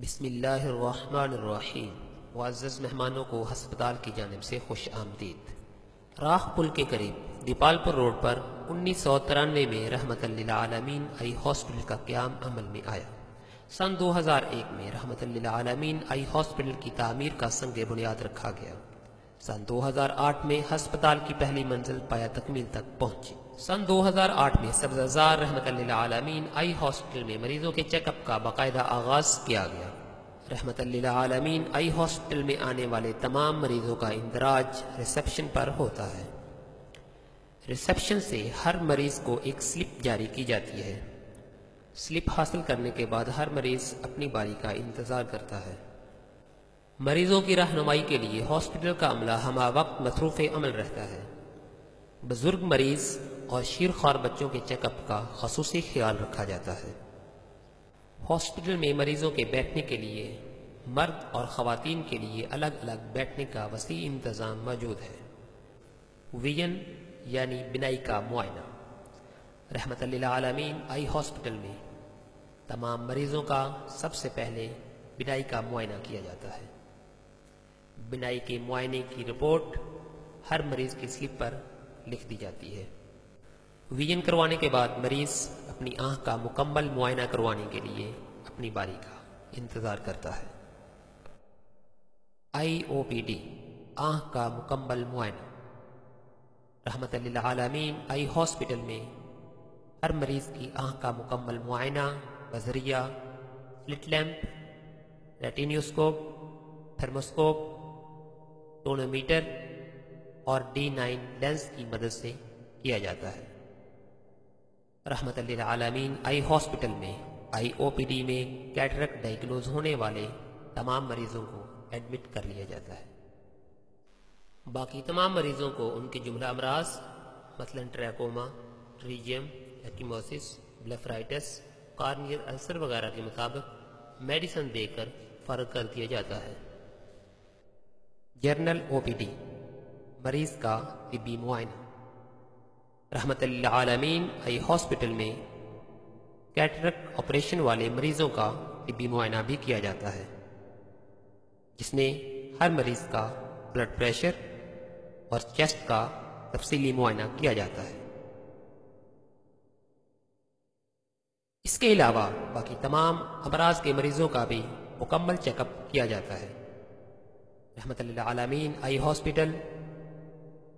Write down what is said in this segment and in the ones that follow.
بسم اللہ الرحمن الرحیم۔ معزز مہمانوں کو ہسپتال کی جانب سے خوش آمدید۔ راہ پل کے قریب دیپال پور روڈ پر 1993 میں رحمت للعالمین آئی ہاسپٹل کا قیام عمل میں آیا۔ سن 2001 میں رحمت للعالمین آئی ہاسپٹل کی تعمیر کا سنگ بنیاد رکھا گیا۔ سن 2008 میں ہسپتال کی پہلی منزل پایہ تکمیل تک پہنچی۔ سن 2008 میں سبززار رحمت للعالمین آئی ہاسپٹل میں مریضوں کے چیک اپ کا باقاعدہ آغاز کیا گیا۔ رحمت للعالمین آئی ہاسپٹل میں آنے والے تمام مریضوں کا اندراج ریسیپشن پر ہوتا ہے۔ ریسیپشن سے ہر مریض کو ایک سلپ جاری کی جاتی ہے۔ سلپ حاصل کرنے کے بعد ہر مریض اپنی باری کا انتظار کرتا ہے۔ مریضوں کی رہنمائی کے لیے ہاسپٹل کا عملہ ہمہ وقت مصروف عمل رہتا ہے۔ بزرگ مریض اور شیرخوار بچوں کے چیک اپ کا خصوصی خیال رکھا جاتا ہے۔ ہاسپٹل میں مریضوں کے بیٹھنے کے لیے مرد اور خواتین کے لیے الگ الگ بیٹھنے کا وسیع انتظام موجود ہے۔ ویژن یعنی بینائی کا معائنہ۔ رحمت للعالمین آئی ہاسپٹل میں تمام مریضوں کا سب سے پہلے بینائی کا معائنہ کیا جاتا ہے۔ بینائی کے معائنے کی رپورٹ ہر مریض کی سلپ پر لکھ دی جاتی ہے۔ ویژن کروانے کے بعد مریض اپنی آنکھ کا مکمل معائنہ کروانے کے لیے اپنی باری کا انتظار کرتا ہے۔ آئی او پی ڈی آنکھ کا مکمل معائنہ۔ رحمت للعالمین آئی ہاسپٹل میں ہر مریض کی آنکھ کا مکمل معائنہ بذریعہ سلٹ لیمپ، ریٹینیوسکوپ، تھرموسکوپ، ٹونومیٹر اور D9 لینس کی مدد سے کیا جاتا ہے۔ رحمت للعالمین آئی ہاسپٹل میں آئی او پی ڈی میں کیٹریکٹ ڈائگنوز ہونے والے تمام مریضوں کو ایڈمٹ کر لیا جاتا ہے۔ باقی تمام مریضوں کو ان کے جملہ امراض مثلا ٹریکوما، ٹریجیم، ایکیموسس، بلیفرائٹس، کارنیل السر وغیرہ کے مطابق میڈیسن دے کر فرق کر دیا جاتا ہے۔ جنرل او پی ڈی مریض کا طبی معائنہ۔ رحمت للعالمین آئی ہاسپٹل میں کیٹریکٹ آپریشن والے مریضوں کا طبی معائنہ بھی کیا جاتا ہے، جس میں ہر مریض کا بلڈ پریشر اور چیسٹ کا تفصیلی معائنہ کیا جاتا ہے۔ اس کے علاوہ باقی تمام امراض کے مریضوں کا بھی مکمل چیک اپ کیا جاتا ہے۔ رحمت للعالمین آئی ہاسپٹل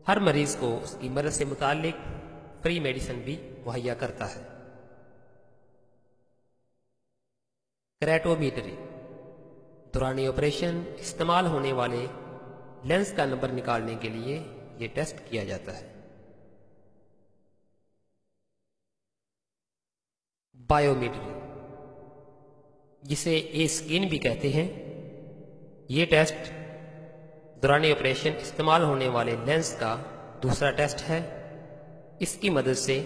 ہر مریض کو اس کی مرض سے متعلق فری میڈیسن بھی مہیا کرتا ہے۔ کریٹومیٹری دوران آپریشن استعمال ہونے والے لینس کا نمبر نکالنے کے لیے یہ ٹیسٹ کیا جاتا ہے۔ بائیومیٹری جسے اے اسکین بھی کہتے ہیں، یہ ٹیسٹ دوران آپریشن استعمال ہونے والے لینس کا دوسرا ٹیسٹ ہے۔ اس کی مدد سے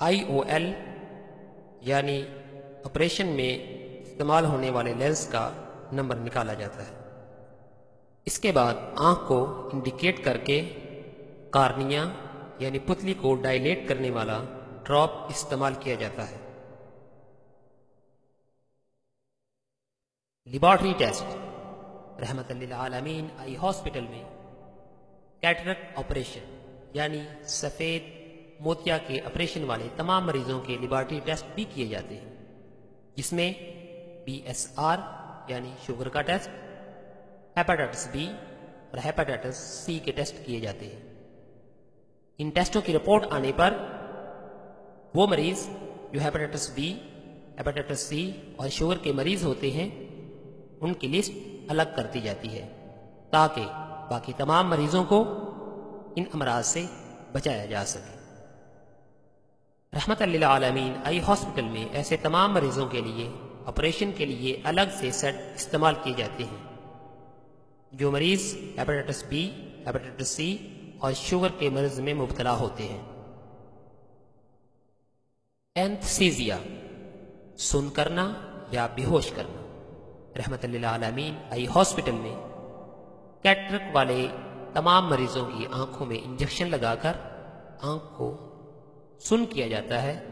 IOL یعنی آپریشن میں استعمال ہونے والے لینس کا نمبر نکالا جاتا ہے۔ اس کے بعد آنکھ کو انڈیکیٹ کر کے کارنیا یعنی پتلی کو ڈائلیٹ کرنے والا ڈراپ استعمال کیا جاتا ہے۔ لیبارٹری ٹیسٹ رحمت للعالمین آئی ہاسپٹل میں کیٹریکٹ آپریشن یعنی سفید موتیا کے آپریشن والے تمام مریضوں کے لیبارٹری ٹیسٹ بھی کیے جاتے ہیں، جس میں BSR یعنی شوگر کا ٹیسٹ، ہیپاٹائٹس B اور ہیپاٹائٹس C کے ٹیسٹ کیے جاتے ہیں۔ ان ٹیسٹوں کی رپورٹ آنے پر وہ مریض جو ہیپاٹائٹس B، ہیپاٹائٹس C اور شوگر کے مریض ہوتے ہیں ان کی لسٹ الگ کر دی جاتی ہے تاکہ باقی تمام مریضوں کو ان امراض سے بچایا جا سکے۔ رحمت للعالمین آئی ہاسپٹل میں ایسے تمام مریضوں کے لیے آپریشن کے لیے الگ سے سیٹ استعمال کیے جاتے ہیں۔ جو مریض ہیپاٹائٹس B، ہیپاٹائٹس C اور شوگر کے مرض میں مبتلا ہوتے ہیں۔ اینتھسیزیا سن کرنا یا بے ہوش کرنا۔ رحمت للعالمین آئی ہاسپٹل میں کیٹریکٹ والے تمام مریضوں کی آنکھوں میں انجیکشن لگا کر آنکھ کو سن کیا جاتا ہے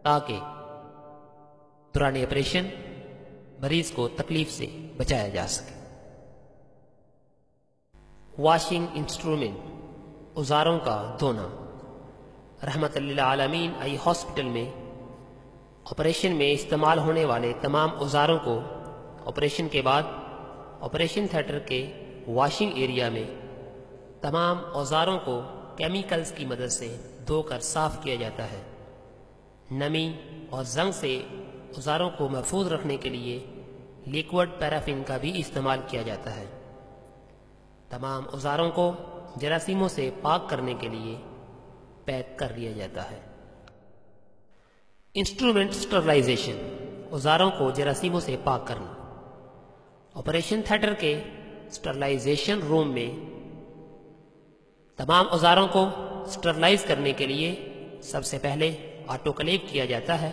تاکہ دوران آپریشن مریض کو تکلیف سے بچایا جا سکے۔ واشنگ انسٹرومنٹ، اوزاروں کا دھونا۔ رحمت للعالمین آئی ہاسپٹل میں آپریشن میں استعمال ہونے والے تمام اوزاروں کو آپریشن کے بعد آپریشن تھیٹر کے واشنگ ایریا میں تمام اوزاروں کو کیمیکلز کی مدد سے دھو کر صاف کیا جاتا ہے۔ نمی اور زنگ سے اوزاروں کو محفوظ رکھنے کے لیے لیکوڈ پیرافین کا بھی استعمال کیا جاتا ہے۔ تمام اوزاروں کو جراثیموں سے پاک کرنے کے لیے پیک کر لیا جاتا ہے۔ انسٹرومنٹ سٹرلائزیشن، اوزاروں کو جراثیموں سے پاک کرنا۔ آپریشن تھیٹر کے سٹرلائزیشن روم میں تمام اوزاروں کو سٹرلائز کرنے کے لیے سب سے پہلے آٹوکلیو کیا جاتا ہے،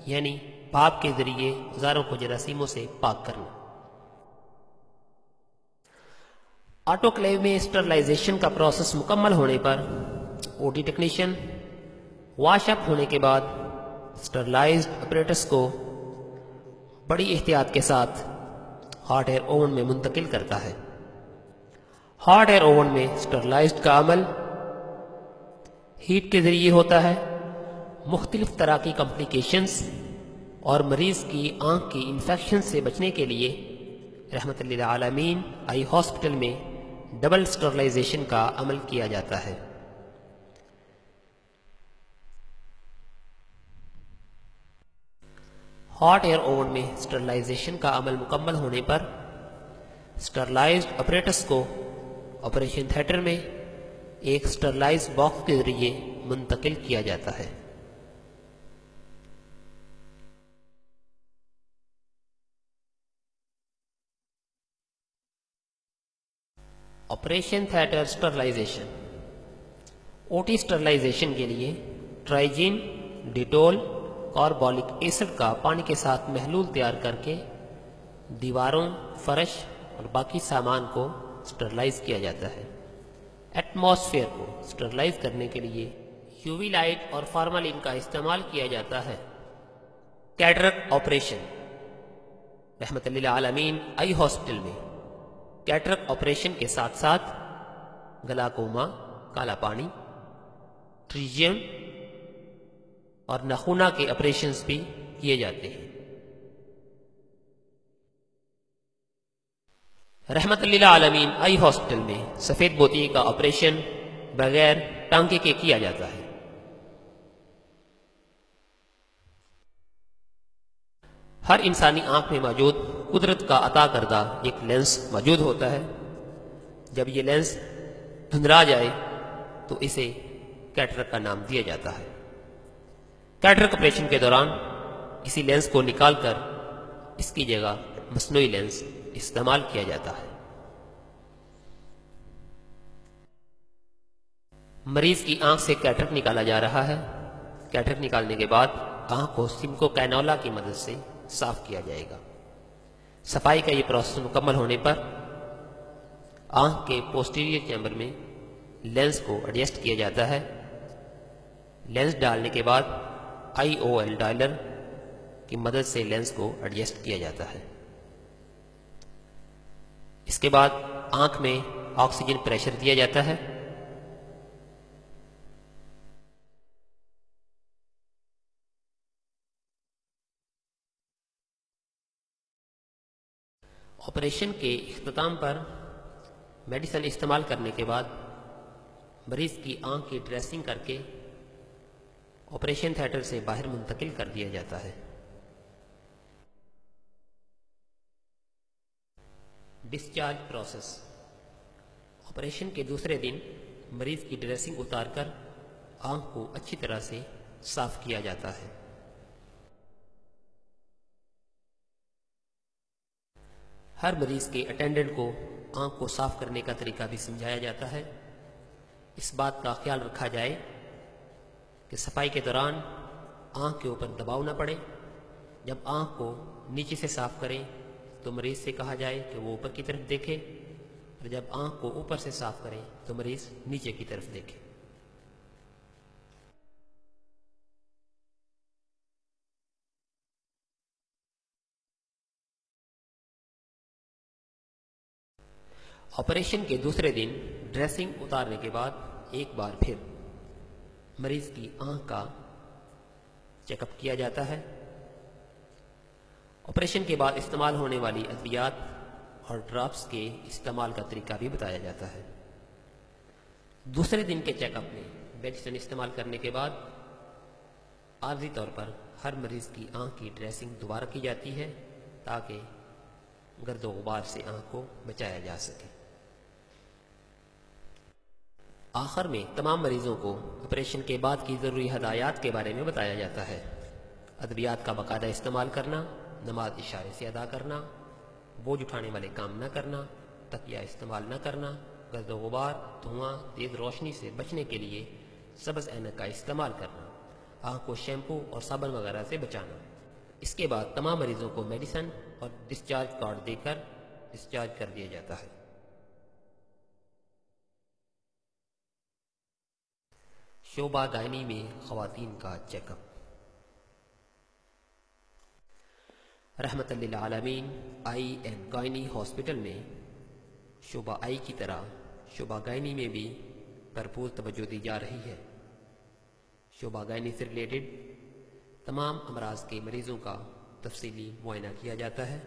یعنی بھاپ کے ذریعے اوزاروں کو جراثیموں سے پاک کرنا۔ آٹوکلیو میں سٹرلائزیشن کا پروسیس مکمل ہونے پر او ٹی ٹیکنیشین واش اپ ہونے کے بعد سٹرلائزڈ اپریٹس کو بڑی احتیاط کے ساتھ ہاٹ ایئر اوون میں منتقل کرتا ہے۔ ہاٹ ایئر اوون میں سٹرلائزڈ کا عمل ہیٹ کے ذریعے ہوتا ہے۔ مختلف طرح کی کمپلیکیشنز اور مریض کی آنکھ کی انفیکشن سے بچنے کے لیے رحمت للعالمین آئی ہاسپٹل میں ڈبل سٹرلائزیشن کا عمل کیا جاتا ہے۔ ہاٹ ایئر اوون میں سٹرلائزیشن کا عمل مکمل ہونے پر سٹرلائزڈ اپریٹس کو آپریشن تھیٹر میں ایک سٹرلائز باکس کے ذریعے منتقل کیا جاتا ہے۔ Operation theatre sterilisation. O T sterilisation کے لیے ٹرائجین، ڈیٹول، کاربولک ایسڈ کا پانی کے ساتھ محلول تیار کر کے دیواروں، فرش اور باقی سامان کو سٹرلائز کیا جاتا ہے۔ ایٹماسفیئر کو سٹرلائز کرنے کے لیے یو وی لائٹ اور فارمالین کا استعمال کیا جاتا ہے۔ Cataract operation. رحمت للعالمین آئی ہاسپٹل میں کیٹرک آپریشن کے ساتھ ساتھ گلاکوما، کالا پانی، ٹریجیم اور نخونا کے آپریشنز بھی کیے جاتے ہیں۔ رحمت للعالمین آئی ہاسپٹل میں سفید موتی کا آپریشن بغیر ٹانکے کے کیا جاتا ہے۔ ہر انسانی آنکھ میں موجود قدرت کا عطا کردہ ایک لینس موجود ہوتا ہے۔ جب یہ لینس دھندلا جائے تو اسے کیٹرک کا نام دیا جاتا ہے۔ کیٹرک آپریشن کے دوران اسی لینس کو نکال کر اس کی جگہ مصنوعی لینس استعمال کیا جاتا ہے۔ مریض کی آنکھ سے کیٹرک نکالا جا رہا ہے۔ کیٹرک نکالنے کے بعد آنکھ کو سمکو کینولا کی مدد سے صاف کیا جائے گا۔ صفائی کا یہ پروسیس مکمل ہونے پر آنکھ کے پوسٹیریئر چیمبر میں لینس کو ایڈجسٹ کیا جاتا ہے۔ لینس ڈالنے کے بعد آئی او ایل ڈائلر کی مدد سے لینس کو ایڈجسٹ کیا جاتا ہے۔ اس کے بعد آنکھ میں آکسیجن پریشر دیا جاتا ہے۔ آپریشن کے اختتام پر میڈیسن استعمال کرنے کے بعد مریض کی آنکھ کی ڈریسنگ کر کے آپریشن تھیٹر سے باہر منتقل کر دیا جاتا ہے۔ Discharge process. آپریشن کے دوسرے دن مریض کی ڈریسنگ اتار کر آنکھ کو اچھی طرح سے صاف کیا جاتا ہے۔ ہر مریض کے اٹینڈنٹ کو آنکھ کو صاف کرنے کا طریقہ بھی سمجھایا جاتا ہے۔ اس بات کا خیال رکھا جائے کہ صفائی کے دوران آنکھ کے اوپر دباؤ نہ پڑے۔ جب آنکھ کو نیچے سے صاف کریں تو مریض سے کہا جائے کہ وہ اوپر کی طرف دیکھے، اور جب آنکھ کو اوپر سے صاف کریں تو مریض نیچے کی طرف دیکھے۔ آپریشن کے دوسرے دن ڈریسنگ اتارنے کے بعد ایک بار پھر مریض کی آنکھ کا چیک اپ کیا جاتا ہے۔ آپریشن کے بعد استعمال ہونے والی ادویات اور ڈراپس کے استعمال کا طریقہ بھی بتایا جاتا ہے۔ دوسرے دن کے چیک اپ میں میڈیسن استعمال کرنے کے بعد عارضی طور پر ہر مریض کی آنکھ کی ڈریسنگ دوبارہ کی جاتی ہے تاکہ گرد و غبار سے آنکھ کو بچایا جا سکے۔ آخر میں تمام مریضوں کو آپریشن کے بعد کی ضروری ہدایات کے بارے میں بتایا جاتا ہے۔ ادویات کا باقاعدہ استعمال کرنا، نماز اشارے سے ادا کرنا، بوجھ اٹھانے والے کام نہ کرنا، تکیہ استعمال نہ کرنا، گرد و غبار، دھواں، تیز روشنی سے بچنے کے لیے سبز اینک کا استعمال کرنا، آنکھ کو شیمپو اور صابن وغیرہ سے بچانا۔ اس کے بعد تمام مریضوں کو میڈیسن اور ڈسچارج کارڈ دے کر ڈسچارج کر دیا جاتا ہے۔ شعبہ گائنی میں خواتین کا چیک اپ۔ رحمت للعالمین آئی اینڈ گائنی ہاسپٹل میں شعبہ آئی کی طرح شعبہ گائنی میں بھی بھرپور توجہ دی جا رہی ہے۔ شعبہ گائنی سے ریلیٹڈ تمام امراض کے مریضوں کا تفصیلی معائنہ کیا جاتا ہے۔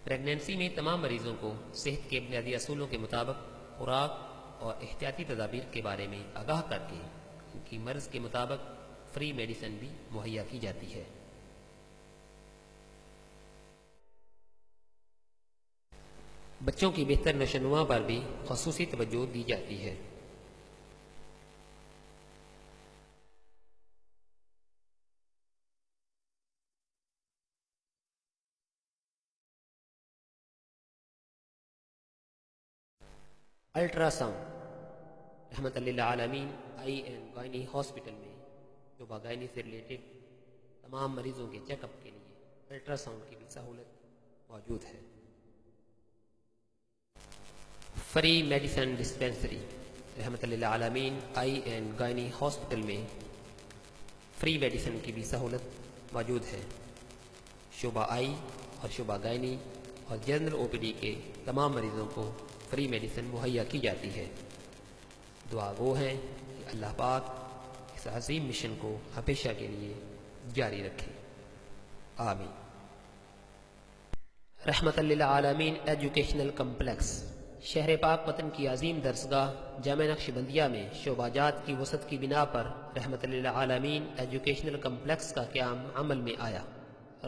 پریگنینسی میں تمام مریضوں کو صحت کے بنیادی اصولوں کے مطابق خوراک اور احتیاطی تدابیر کے بارے میں آگاہ کر کے ان کی مرض کے مطابق فری میڈیسن بھی مہیا کی جاتی ہے۔ بچوں کی بہتر نشو و نما پر بھی خصوصی توجہ دی جاتی ہے۔ Ultra sound. رحمت للعالمین آئی اینڈ گائنی ہاسپٹل میں شعبہ گائنی سے ریلیٹڈ تمام مریضوں کے چیک اپ کے لیے الٹرا ساؤنڈ کی بھی سہولت موجود ہے۔ Free medicine dispensary. رحمت للعالمین آئی اینڈ گائنی ہاسپٹل میں فری میڈیسن کی بھی سہولت موجود ہے۔ شعبہ آئی اور شعبہ گائنی اور جنرل او پی ڈی کے تمام مریضوں کو فری میڈیسن مہیا کی جاتی ہے۔ دعا گو ہیں کہ اللہ پاک اس عظیم مشن کو ہمیشہ کے لیے جاری رکھے، آمین۔ رحمت للعالمین ایجوکیشنل کمپلیکس۔ شہر پاک وطن کی عظیم درسگاہ جامع نقش بندیہ میں شعبہ جات کی وسعت کی بنا پر رحمت للعالمین ایجوکیشنل کمپلیکس کا قیام عمل میں آیا۔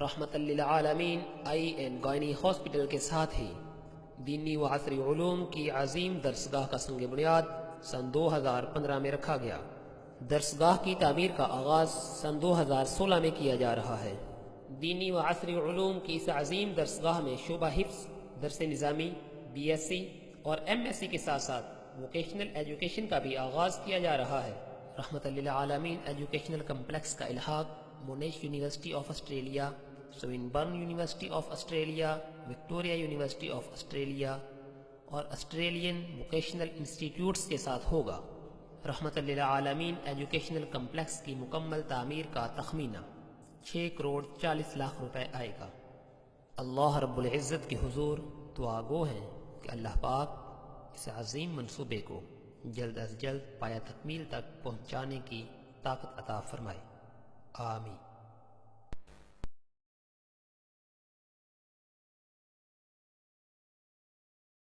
رحمت للعالمین آئی اینڈ گائنی ہاسپٹل کے ساتھ ہی دینی و عصری علوم کی عظیم درسگاہ کا سنگ بنیاد سن 2015 میں رکھا گیا۔ درسگاہ کی تعمیر کا آغاز سن 2016 میں کیا جا رہا ہے۔ دینی و عصری علوم کی اس عظیم درسگاہ میں شعبہ حفظ، درس نظامی، بی ایس سی اور ایم ایس سی کے ساتھ ساتھ ووکیشنل ایجوکیشن کا بھی آغاز کیا جا رہا ہے۔ رحمت للعالمین ایجوکیشنل کمپلیکس کا الحاق Monash University of Australia, Swinburne University of Australia, Victoria University of Australia اور آسٹریلین ووکیشنل انسٹیٹیوٹس کے ساتھ ہوگا۔ رحمت للعالمین ایجوکیشنل کمپلیکس کی مکمل تعمیر کا تخمینہ 6 کروڑ 40 لاکھ روپے آئے گا۔ اللہ رب العزت کے حضور دعا گو ہیں کہ اللہ پاک اس عظیم منصوبے کو جلد از جلد پایہ تکمیل تک پہنچانے کی طاقت عطا فرمائے، آمین۔